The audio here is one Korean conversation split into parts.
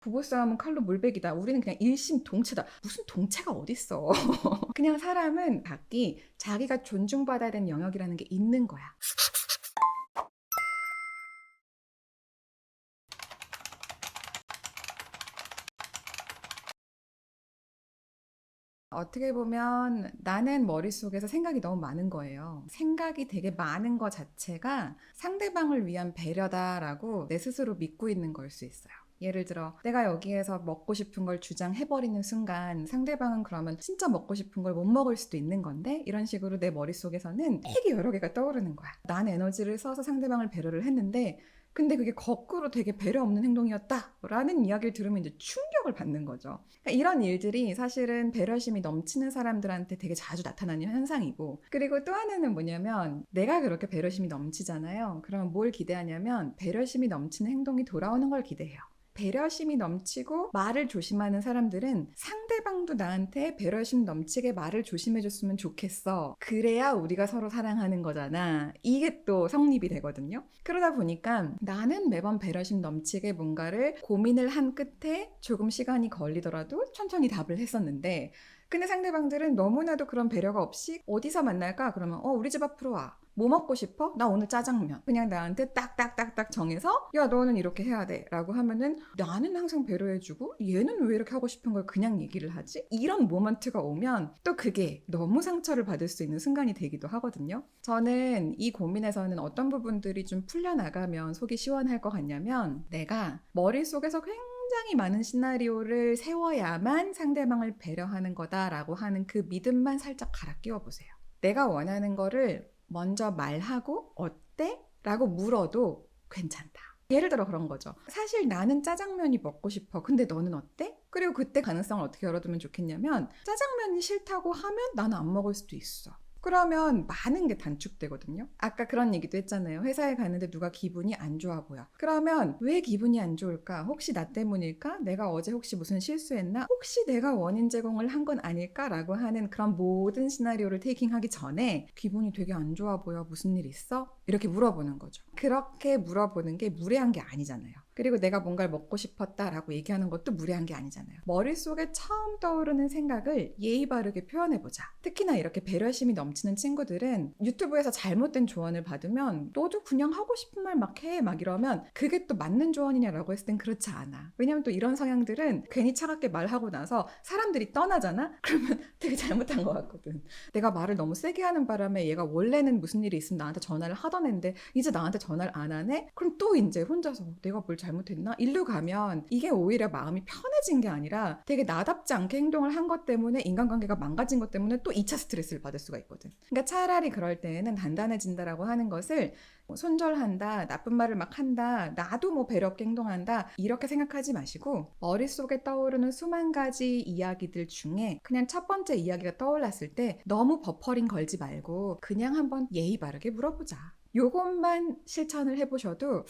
부부싸움은 칼로 물베기다. 우리는 그냥 일심동체다. 무슨 동체가 어딨어. 그냥 사람은 각기 자기가 존중받아야 되는 영역이라는 게 있는 거야. 어떻게 보면 나는 머릿속에서 생각이 너무 많은 거예요. 생각이 되게 많은 것 자체가 상대방을 위한 배려다라고 내 스스로 믿고 있는 걸 수 있어요. 예를 들어 내가 여기에서 먹고 싶은 걸 주장해버리는 순간 상대방은 그러면 진짜 먹고 싶은 걸 못 먹을 수도 있는 건데, 이런 식으로 내 머릿속에서는 되게 여러 개가 떠오르는 거야. 난 에너지를 써서 상대방을 배려를 했는데 근데 그게 거꾸로 되게 배려 없는 행동이었다라는 이야기를 들으면 이제 충격을 받는 거죠. 그러니까 이런 일들이 사실은 배려심이 넘치는 사람들한테 되게 자주 나타나는 현상이고, 그리고 또 하나는 뭐냐면 내가 그렇게 배려심이 넘치잖아요. 그러면 뭘 기대하냐면 배려심이 넘치는 행동이 돌아오는 걸 기대해요. 배려심이 넘치고 말을 조심하는 사람들은 상대방도 나한테 배려심 넘치게 말을 조심해줬으면 좋겠어. 그래야 우리가 서로 사랑하는 거잖아. 이게 또 성립이 되거든요. 그러다 보니까 나는 매번 배려심 넘치게 뭔가를 고민을 한 끝에 조금 시간이 걸리더라도 천천히 답을 했었는데, 근데 상대방들은 너무나도 그런 배려가 없이 어디서 만날까? 그러면 우리 집 앞으로 와. 뭐 먹고 싶어? 나 오늘 짜장면. 그냥 나한테 딱딱딱딱 정해서 야 너는 이렇게 해야 돼 라고 하면은 나는 항상 배려해주고 얘는 왜 이렇게 하고 싶은 걸 그냥 얘기를 하지? 이런 모먼트가 오면 또 그게 너무 상처를 받을 수 있는 순간이 되기도 하거든요. 저는 이 고민에서는 어떤 부분들이 좀 풀려나가면 속이 시원할 것 같냐면, 내가 머릿속에서 굉장히 많은 시나리오를 세워야만 상대방을 배려하는 거다라고 하는 그 믿음만 살짝 갈아 끼워보세요. 내가 원하는 거를 먼저 말하고 어때? 라고 물어도 괜찮다. 예를 들어 그런 거죠. 사실 나는 짜장면이 먹고 싶어. 근데 너는 어때? 그리고 그때 가능성을 어떻게 열어두면 좋겠냐면, 짜장면이 싫다고 하면 나는 안 먹을 수도 있어. 그러면 많은 게 단축되거든요. 아까 그런 얘기도 했잖아요. 회사에 가는데 누가 기분이 안 좋아 보여. 그러면 왜 기분이 안 좋을까? 혹시 나 때문일까? 내가 어제 혹시 무슨 실수했나? 혹시 내가 원인 제공을 한 건 아닐까라고 하는 그런 모든 시나리오를 테이킹하기 전에 기분이 되게 안 좋아 보여. 무슨 일 있어? 이렇게 물어보는 거죠. 그렇게 물어보는 게 무례한 게 아니잖아요. 그리고 내가 뭔가를 먹고 싶었다라고 얘기하는 것도 무례한 게 아니잖아요. 머릿속에 처음 떠오르는 생각을 예의 바르게 표현해보자. 특히나 이렇게 배려심이 넘치는 친구들은 유튜브에서 잘못된 조언을 받으면 너도 그냥 하고 싶은 말 막 해 막 이러면 그게 또 맞는 조언이냐라고 했을 땐 그렇지 않아. 왜냐면 또 이런 성향들은 괜히 차갑게 말하고 나서 사람들이 떠나잖아? 그러면 되게 잘못한 것 같거든. 내가 말을 너무 세게 하는 바람에 얘가 원래는 무슨 일이 있으면 나한테 전화를 하던 애인데 이제 나한테 전화를 안 하네? 그럼 또 이제 혼자서 내가 뭘 잘못했나? 일로 가면 이게 오히려 마음이 편해진 게 아니라 되게 나답지 않게 행동을 한 것 때문에 인간관계가 망가진 것 때문에 또 2차 스트레스를 받을 수가 있거든. 그러니까 차라리 그럴 때는 단단해진다라고 하는 것을 손절한다, 나쁜 말을 막 한다, 나도 뭐 배려 없게 행동한다 이렇게 생각하지 마시고, 머릿속에 떠오르는 수만 가지 이야기들 중에 그냥 첫 번째 이야기가 떠올랐을 때 너무 버퍼링 걸지 말고 그냥 한번 예의 바르게 물어보자. 요것만 실천을 해보셔도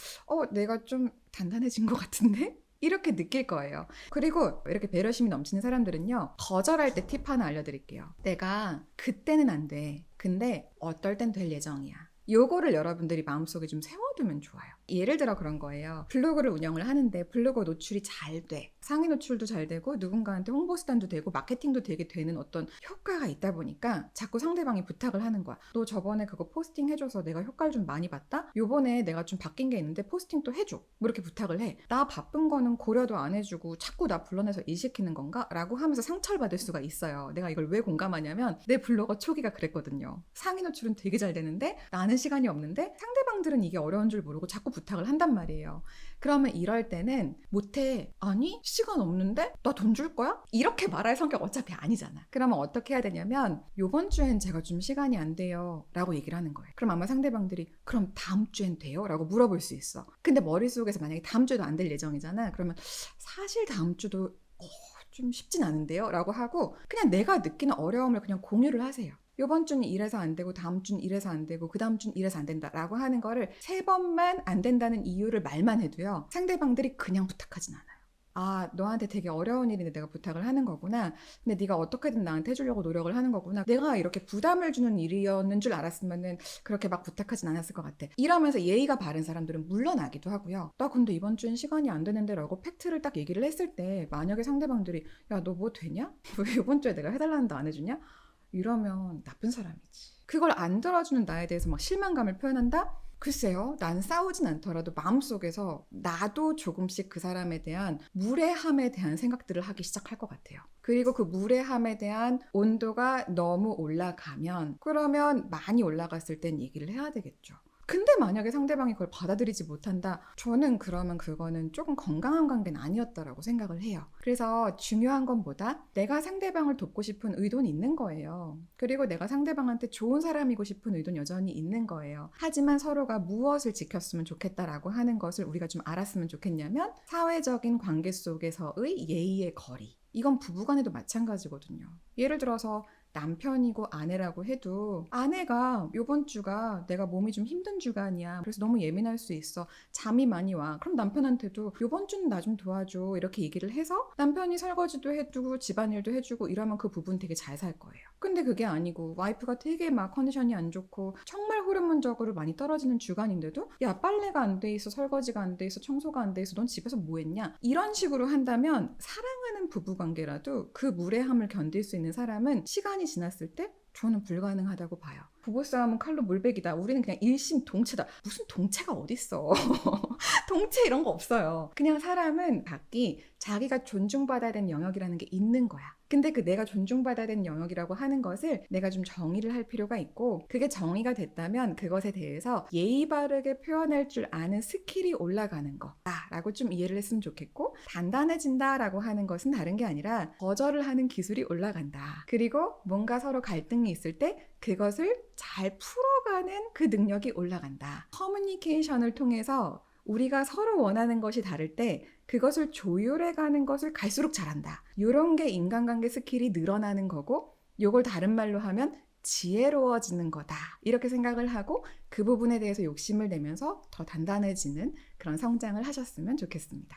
내가 좀 단단해진 것 같은데? 이렇게 느낄 거예요. 그리고 이렇게 배려심이 넘치는 사람들은요, 거절할 때 팁 하나 알려드릴게요. 내가 그때는 안 돼. 근데 어떨 땐 될 예정이야. 요거를 여러분들이 마음속에 좀 세워두면 좋아요. 예를 들어 그런 거예요. 블로그를 운영을 하는데 블로그 노출이 잘 돼. 상위 노출도 잘 되고 누군가한테 홍보 수단도 되고 마케팅도 되게 되는 어떤 효과가 있다 보니까 자꾸 상대방이 부탁을 하는 거야. 너 저번에 그거 포스팅 해줘서 내가 효과를 좀 많이 봤다? 요번에 내가 좀 바뀐 게 있는데 포스팅 또 해줘. 뭐 이렇게 부탁을 해. 나 바쁜 거는 고려도 안 해주고 자꾸 나 불러내서 일 시키는 건가? 라고 하면서 상처를 받을 수가 있어요. 내가 이걸 왜 공감하냐면 내 블로거 초기가 그랬거든요. 상위 노출은 되게 잘 되는데 나는 시간이 없는데 상대방들은 이게 어려운 줄 모르고 자꾸 부탁을 한단 말이에요. 그러면 이럴 때는 못해. 아니 시간 없는데? 나 돈 줄 거야? 이렇게 말할 성격 어차피 아니잖아. 그러면 어떻게 해야 되냐면 요번 주엔 제가 좀 시간이 안 돼요 라고 얘기를 하는 거예요. 그럼 아마 상대방들이 그럼 다음 주엔 돼요? 라고 물어볼 수 있어. 근데 머릿속에서 만약에 다음 주에도 안 될 예정이잖아. 그러면 사실 다음 주도 좀 쉽진 않은데요? 라고 하고 그냥 내가 느끼는 어려움을 그냥 공유를 하세요. 요번 주는 이래서 안 되고 다음 주는 이래서 안 되고 그 다음 주는 이래서 안 된다 라고 하는 거를 3번만 안 된다는 이유를 말만 해도요, 상대방들이 그냥 부탁하진 않아요. 아, 너한테 되게 어려운 일인데 내가 부탁을 하는 거구나. 근데 네가 어떻게든 나한테 해주려고 노력을 하는 거구나. 내가 이렇게 부담을 주는 일이었는 줄 알았으면은 그렇게 막 부탁하진 않았을 것 같아. 이러면서 예의가 바른 사람들은 물러나기도 하고요. 나 근데 이번 주엔 시간이 안 되는데 라고 팩트를 딱 얘기를 했을 때 만약에 상대방들이 야, 너 뭐 되냐? 왜 이번 주에 내가 해달라는데 안 해주냐? 이러면 나쁜 사람이지. 그걸 안 들어주는 나에 대해서 막 실망감을 표현한다? 글쎄요, 난 싸우진 않더라도 마음속에서 나도 조금씩 그 사람에 대한 무례함에 대한 생각들을 하기 시작할 것 같아요. 그리고 그 무례함에 대한 온도가 너무 올라가면, 그러면 많이 올라갔을 땐 얘기를 해야 되겠죠. 근데 만약에 상대방이 그걸 받아들이지 못한다? 저는 그러면 그거는 조금 건강한 관계는 아니었다라고 생각을 해요. 그래서 중요한 건 뭐다? 내가 상대방을 돕고 싶은 의도는 있는 거예요. 그리고 내가 상대방한테 좋은 사람이고 싶은 의도는 여전히 있는 거예요. 하지만 서로가 무엇을 지켰으면 좋겠다라고 하는 것을 우리가 좀 알았으면 좋겠냐면 사회적인 관계 속에서의 예의의 거리. 이건 부부간에도 마찬가지거든요. 예를 들어서 남편이고 아내라고 해도 아내가 요번 주가 내가 몸이 좀 힘든 주간이야. 그래서 너무 예민할 수 있어. 잠이 많이 와. 그럼 남편한테도 요번 주는 나 좀 도와줘. 이렇게 얘기를 해서 남편이 설거지도 해주고 집안일도 해주고 이러면 그 부분 되게 잘 살 거예요. 근데 그게 아니고 와이프가 되게 막 컨디션이 안 좋고 정말 호르몬적으로 많이 떨어지는 주간인데도 야, 빨래가 안 돼 있어. 설거지가 안 돼 있어. 청소가 안 돼 있어. 넌 집에서 뭐 했냐? 이런 식으로 한다면 사랑하는 부부관계라도 그 무례함을 견딜 수 있는 사람은 시간이 지났을 때 저는 불가능하다고 봐요. 부부싸움은 칼로 물베기다. 우리는 그냥 일심동체다. 무슨 동체가 어딨어. 동체 이런 거 없어요. 그냥 사람은 각기 자기가 존중받아야 되는 영역이라는 게 있는 거야. 근데 그 내가 존중받아야 되는 영역이라고 하는 것을 내가 좀 정의를 할 필요가 있고 그게 정의가 됐다면 그것에 대해서 예의 바르게 표현할 줄 아는 스킬이 올라가는 거라고 좀 이해를 했으면 좋겠고 단단해진다라고 하는 것은 다른 게 아니라 거절을 하는 기술이 올라간다. 그리고 뭔가 서로 갈등이 있을 때 그것을 잘 풀어가는 그 능력이 올라간다. 커뮤니케이션을 통해서 우리가 서로 원하는 것이 다를 때 그것을 조율해가는 것을 갈수록 잘한다. 이런 게 인간관계 스킬이 늘어나는 거고 이걸 다른 말로 하면 지혜로워지는 거다. 이렇게 생각을 하고 그 부분에 대해서 욕심을 내면서 더 단단해지는 그런 성장을 하셨으면 좋겠습니다.